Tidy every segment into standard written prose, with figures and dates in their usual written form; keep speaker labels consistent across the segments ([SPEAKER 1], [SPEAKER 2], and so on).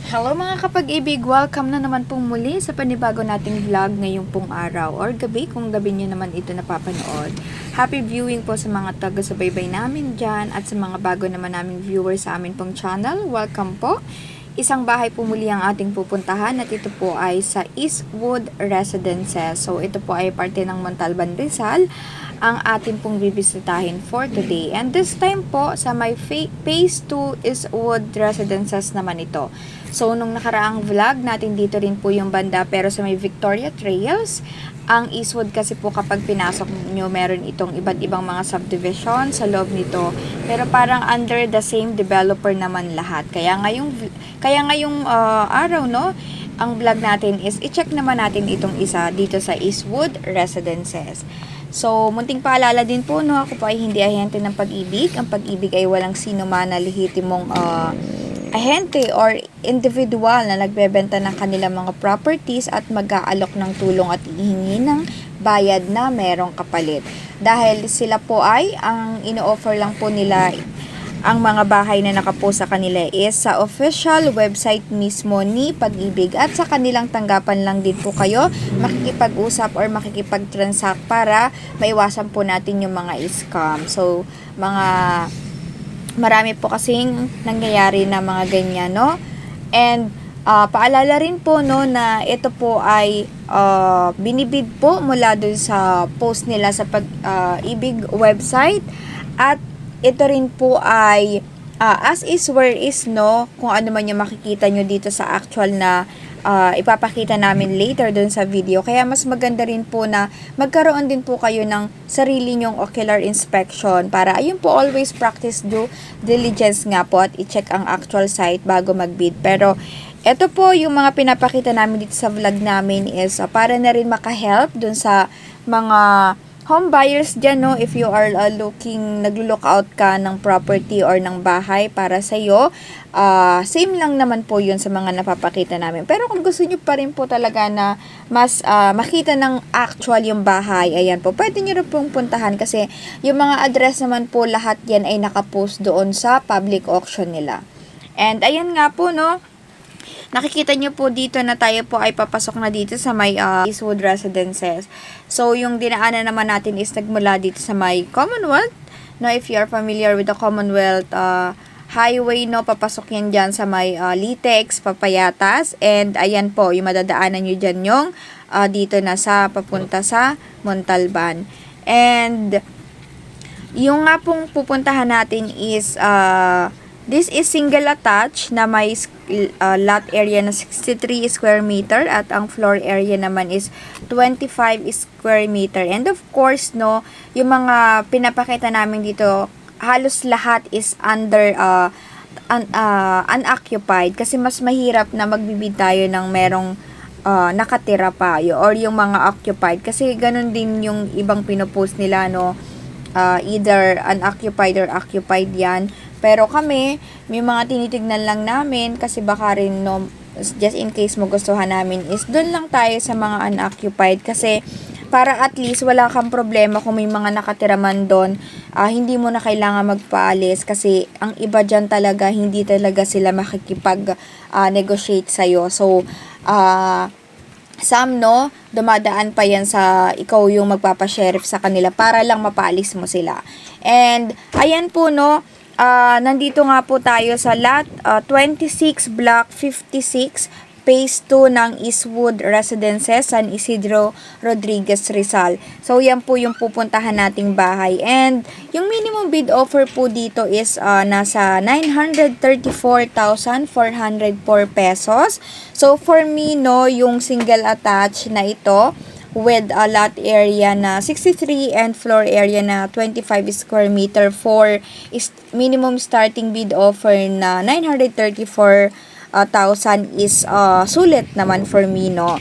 [SPEAKER 1] Hello mga kapag-ibig! Welcome na naman pong muli sa panibago nating vlog ngayong pong araw or gabi kung gabi nyo naman ito napapanood. Happy viewing po sa mga taga-subaybay namin dyan at sa mga bago naman naming viewers sa amin pong channel. Welcome po! Isang bahay po muli ang ating pupuntahan at ito po ay sa Eastwood Residences. So ito po ay parte ng Montalban, Rizal ang ating pong bibisitahin for today. And this time po, sa may phase 2 Eastwood Residences naman ito. So, nung nakaraang vlog natin dito rin po yung banda pero sa may Victoria Trails. Ang Eastwood kasi po kapag pinasok nyo, meron itong iba't ibang mga subdivision sa loob nito. Pero parang under the same developer naman lahat. Kaya ngayong araw, no, ang vlog natin is i-check naman natin itong isa dito sa Eastwood Residences. So, munting paalala din po, no, ako po ay hindi ahente ng pag-ibig. Ang pag-ibig ay walang sino man na lehitimong ahente or individual na nagbebenta ng kanilang mga properties at mag-aalok ng tulong at hihingi ng bayad na merong kapalit. Dahil sila po ay, ang ino-offer lang po nila ang mga bahay na nakapost sa kanila is sa official website mismo ni Pag-ibig at sa kanilang tanggapan lang din po kayo makikipag-usap or makikipag-transact para maiwasan po natin yung mga scam. So, marami po kasing nangyayari na mga ganyan, no? And paalala rin po, no, na ito po ay binibid po mula dun sa post nila sa Pag-ibig website at ito rin po ay as is where is, no, kung ano man yung makikita nyo dito sa actual na ipapakita namin later dun sa video. Kaya mas maganda rin po na magkaroon din po kayo ng sarili nyong ocular inspection para ayun po, always practice due diligence nga po at i-check ang actual site bago mag-bid. Pero ito po yung mga pinapakita namin dito sa vlog namin is para na rin maka-help dun sa mga home buyers dyan, no, if you are naglo-look out ka ng property or ng bahay para sa'yo, same lang naman po yun sa mga napapakita namin. Pero kung gusto nyo pa rin po talaga na mas makita ng actual yung bahay, ayan po, pwede nyo rin pong puntahan kasi yung mga address naman po, lahat yan ay nakapost doon sa public auction nila. And ayan nga po, no, nakikita nyo po dito na tayo po ay papasok na dito sa may Eastwood Residences. So, yung dinaanan naman natin is nagmula dito sa may Commonwealth. No, if you are familiar with the Commonwealth Highway, no, papasok yan dyan sa may Litex, Papayatas. And ayan po, yung madadaanan nyo dyan yung dito na sa papunta sa Montalban. And yung nga pong pupuntahan natin is this is single attached na may lot area na 63 square meter at ang floor area naman is 25 square meter. And of course, no, yung mga pinapakita namin dito, halos lahat is under unoccupied kasi mas mahirap na magbibid tayo ng merong nakatira pa or yung mga occupied kasi ganun din yung ibang pinopost nila, no, either unoccupied or occupied yan. Pero kami, may mga tinitignan lang namin kasi baka rin, no, just in case magustuhan namin is doon lang tayo sa mga unoccupied kasi para at least wala kang problema kung may mga nakatira man doon, hindi mo na kailangan magpaalis kasi ang iba dyan talaga, hindi talaga sila makikipag-negotiate sa'yo. So, some, no, dumadaan pa yan sa ikaw yung magpapasheriff sa kanila para lang mapaalis mo sila. And, ayan po, no, nandito nga po tayo sa lot 26 block 56 phase 2 ng Eastwood Residences, San Isidro Rodriguez, Rizal. So yan po yung pupuntahan nating bahay. And yung minimum bid offer po dito is nasa 934,404 pesos. So for me, no, yung single attached na ito with a lot area na 63 and floor area na 25 square meter for minimum starting bid offer na 934,000 is sulit naman for me, no.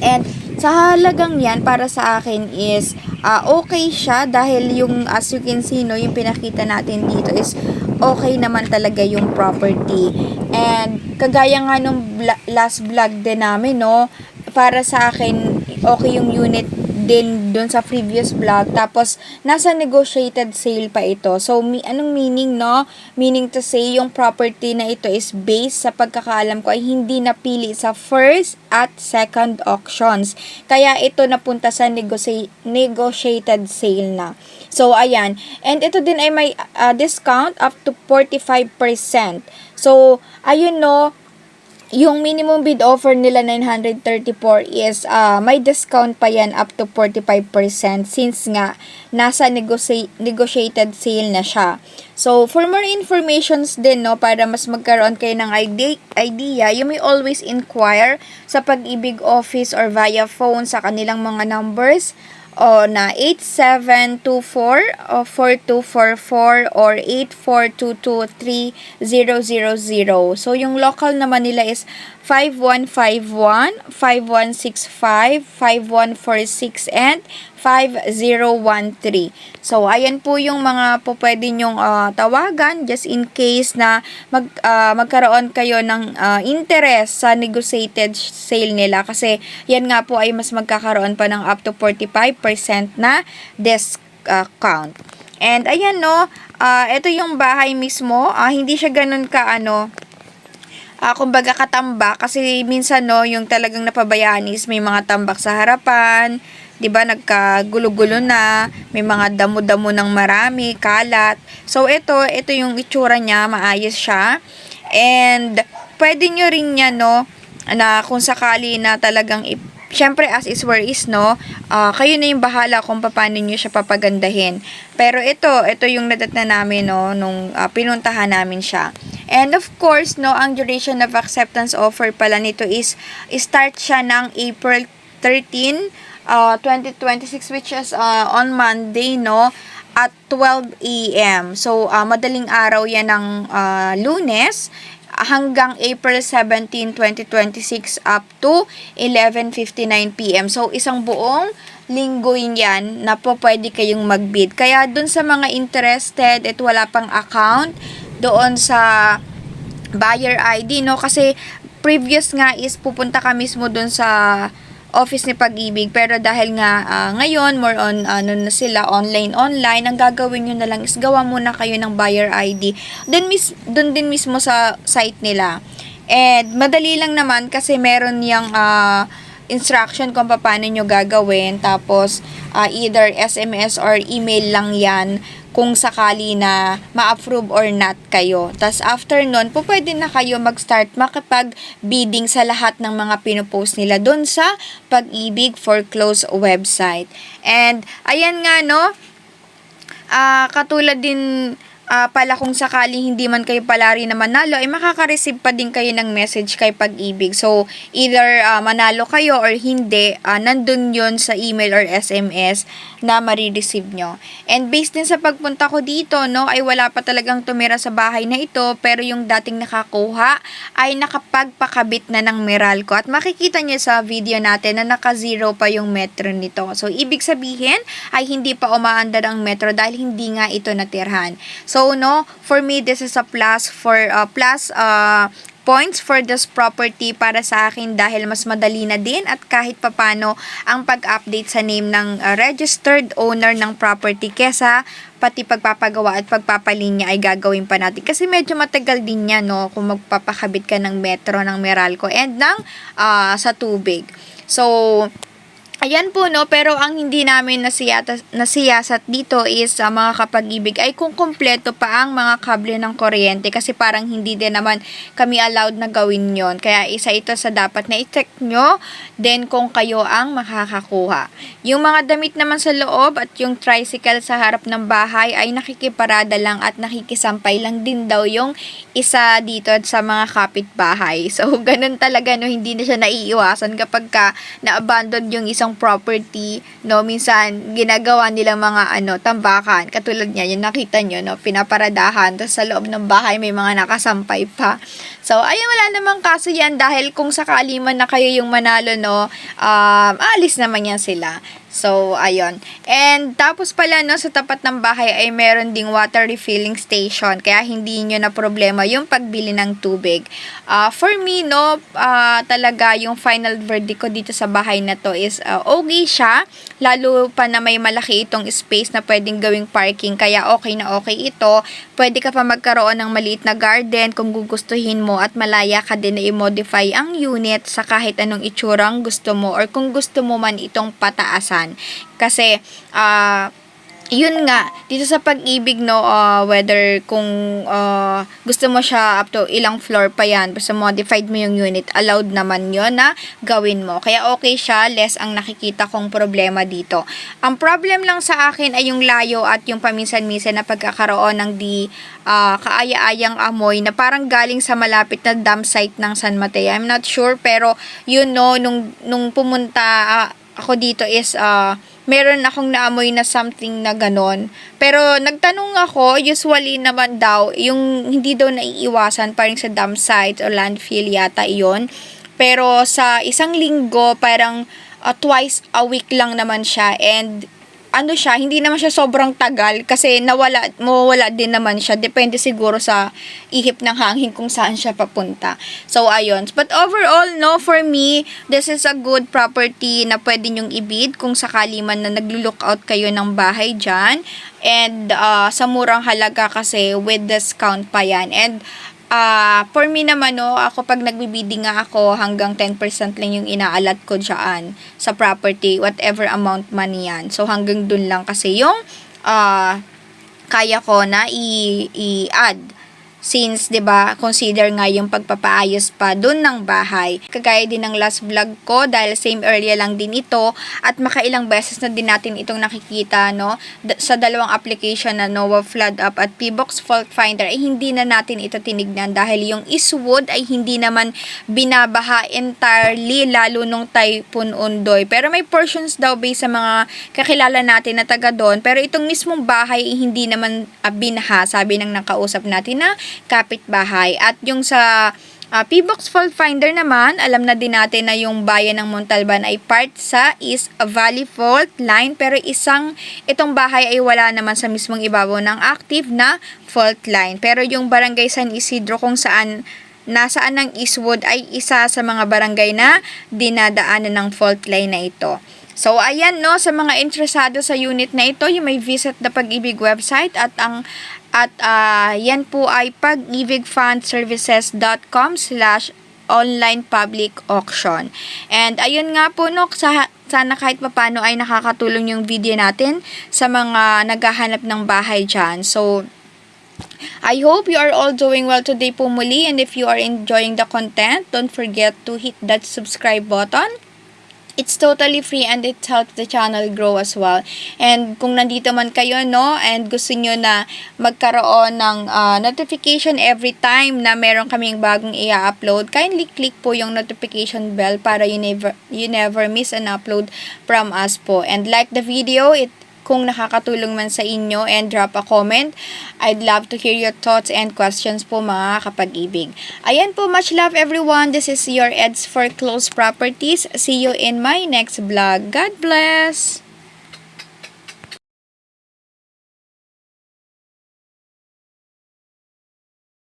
[SPEAKER 1] And sa halagang yan, para sa akin is okay siya dahil yung as you can see, no, yung pinakita natin dito is okay naman talaga yung property. And kagaya nga nung last vlog din namin, no, para sa akin okay yung unit din dun sa previous vlog. Tapos, nasa negotiated sale pa ito. So, anong meaning, no? Meaning to say, yung property na ito is based sa pagkakaalam ko ay hindi napili sa first at second auctions. Kaya ito napunta sa negotiated sale na. So, ayan. And ito din ay may discount up to 45%. So, ayun, no? Yung minimum bid offer nila 934 is may discount pa yan up to 45% since nga nasa negotiated sale na siya. So, for more informations din, no, para mas magkaroon kayo ng idea, you may always inquire sa Pag-ibig office or via phone sa kanilang mga numbers na 8724-4244 or 8422-3000. So, yung local naman nila is 5151, 5165, 5146, and 5013. So, ayan po yung mga po pwede nyong tawagan just in case na magkaroon kayo ng interest sa negotiated sale nila. Kasi, yan nga po ay mas magkakaroon pa ng up to 45% na discount. And, ayan, no, ito yung bahay mismo. Hindi siya ganun ka, kumbaga katambak kasi minsan, no, yung talagang napabayaan is may mga tambak sa harapan, 'di ba, nagkagulo-gulo na, may mga damo-damo ng marami, kalat. So ito yung itsura niya, maayos siya. And pwede nyo rin yan, no, na kung sakali na talagang syempre, as is where is, no, kayo na yung bahala kung paano nyo siya papagandahin. Pero ito yung nadatna namin, no, nung pinuntahan namin siya. And of course, no, ang duration of acceptance offer pala nito is start siya ng April 13, 2026, which is on Monday, no, at 12 a.m. So, madaling araw yan ng Lunes hanggang April 17, 2026 up to 11:59 p.m. So, isang buong linggo yan na po pwede kayong magbid. Kaya dun sa mga interested at wala pang account doon sa buyer ID, no, kasi previous nga is pupunta ka mismo dun sa office ni Pag-ibig, pero dahil nga ngayon more on na sila online, ang gagawin nyo na lang is gawa muna kayo ng buyer ID dun din mismo sa site nila. And madali lang naman kasi meron yung instruction kung paano nyo gagawin, tapos either SMS or email lang yan kung sakali na ma-approve or not kayo. Tas after nun, pwede na kayo mag-start makipag-bidding sa lahat ng mga pinopost nila doon sa Pag-ibig Foreclose website. And ayan nga, no, katulad din pala kung sakali hindi man kayo palari na manalo, ay makaka-receive pa din kayo ng message kay Pag-ibig. So, either manalo kayo or hindi, nandun yun sa email or SMS na marireceive nyo. And based din sa pagpunta ko dito, no, ay wala pa talagang tumira sa bahay na ito, pero yung dating nakakuha ay nakapagpakabit na ng Meralco. At makikita nyo sa video natin na naka-zero pa yung metro nito. So, ibig sabihin ay hindi pa umaandar ang metro dahil hindi nga ito natirhan. So, no, for me, this is a plus points for this property para sa akin dahil mas madali na din at kahit papano ang pag-update sa name ng registered owner ng property kesa pati pagpapagawa at pagpapalinya ay gagawin pa natin. Kasi medyo matagal din yan, no, kung magpapakabit ka ng metro, ng Meralco and ng sa tubig. So, ayan po, no, pero ang hindi namin nasiyasat dito is mga Kapag-ibig ay kung kompleto pa ang mga kable ng kuryente kasi parang hindi din naman kami allowed na gawin yon. Kaya isa ito sa dapat na i-check nyo then kung kayo ang makakakuha. Yung mga damit naman sa loob at yung tricycle sa harap ng bahay ay nakikiparada lang at nakikisampay lang din daw yung isa dito sa mga kapitbahay. So, ganun talaga, no, hindi na siya naiiwasan kapag na-abandon yung isang property, no, minsan ginagawa nila mga tambakan, katulad niya, yung nakita nyo, no, pinaparadahan, tapos sa loob ng bahay may mga nakasampay pa. So, ayun, wala namang kaso yan dahil kung sakali man na kayo yung manalo, no, alis naman yan sila. So, ayun. And tapos pala, no, sa tapat ng bahay ay meron ding water refilling station. Kaya hindi nyo na problema yung pagbili ng tubig. For me, no, talaga yung final verdict ko dito sa bahay na to is okay siya. Lalo pa na may malaki itong space na pwedeng gawing parking. Kaya okay na okay ito. Pwede ka pa magkaroon ng maliit na garden kung gugustuhin mo at malaya ka din na i-modify ang unit sa kahit anong itsurang gusto mo or kung gusto mo man itong pataasan. Kasi, yun nga, dito sa Pag-ibig, no, whether kung gusto mo siya up to ilang floor pa yan, basta modified mo yung unit, allowed naman yun na gawin mo. Kaya okay siya, less ang nakikita kong problema dito. Ang problem lang sa akin ay yung layo at yung paminsan-minsan na pagkakaroon ng kaaya-ayang amoy na parang galing sa malapit na dump site ng San Mateo. I'm not sure, pero yun, no, nung pumunta ako dito is meron akong naamoy na something na ganon. Pero nagtanong ako, usually naman daw, yung hindi daw naiiwasan parang sa dump site o landfill yata iyon. Pero sa isang linggo, parang twice a week lang naman siya. And ano siya, hindi naman siya sobrang tagal kasi mawala din naman siya. Depende siguro sa ihip ng hangin kung saan siya papunta. So, ayun. But overall, no, for me, this is a good property na pwede nyong ibid kung sakali man na naglo-lookout kayo ng bahay dyan. And sa murang halaga kasi with discount pa yan. And for me naman, no, ako pag nagbibidding nga ako, hanggang 10% lang yung inaalat ko dyan sa property, whatever amount man yan. So, hanggang dun lang kasi yung kaya ko na i-add. Since, 'di ba, consider nga yung pagpapaayos pa doon ng bahay. Kagaya din ng last vlog ko dahil same area lang din ito at makailang beses na din natin itong nakikita, no, sa dalawang application na NOAA Flood Up at PBox Fault Finder ay hindi na natin ito tinignan dahil yung Eastwood ay hindi naman binabaha entirely lalo nung Typhoon Ondoy. Pero may portions daw based sa mga kakilala natin na taga doon. Pero itong mismong bahay ay hindi naman binaha, sabi ng nakausap natin na kapitbahay. At yung sa PBox Fault Finder naman, alam na din natin na yung bayan ng Montalban ay part sa East Valley Fault Line, pero itong bahay ay wala naman sa mismong ibabaw ng active na fault line. Pero yung barangay San Isidro kung saan nasaan ng Eastwood ay isa sa mga barangay na dinadaanan ng fault line na ito. So, ayan, no, sa mga interesado sa unit na ito, you may visit the Pag-ibig website at yan po ay pagibigfundservices.com/online public auction. And ayun nga po, no, sana kahit papano ay nakakatulong yung video natin sa mga naghahanap ng bahay dyan. So, I hope you are all doing well today po muli, and if you are enjoying the content, don't forget to hit that subscribe button. It's totally free and it helps the channel grow as well. And kung nandito man kayo, no, and gusto nyo na magkaroon ng notification every time na meron kaming bagong i-upload, kindly click po yung notification bell para you never miss an upload from us po. And like the video, kung nakakatulong man sa inyo, and drop a comment. I'd love to hear your thoughts and questions po, mga kapag-ibig. Ayan po, much love everyone. This is your Eds for Close Properties. See you in my next vlog. God bless!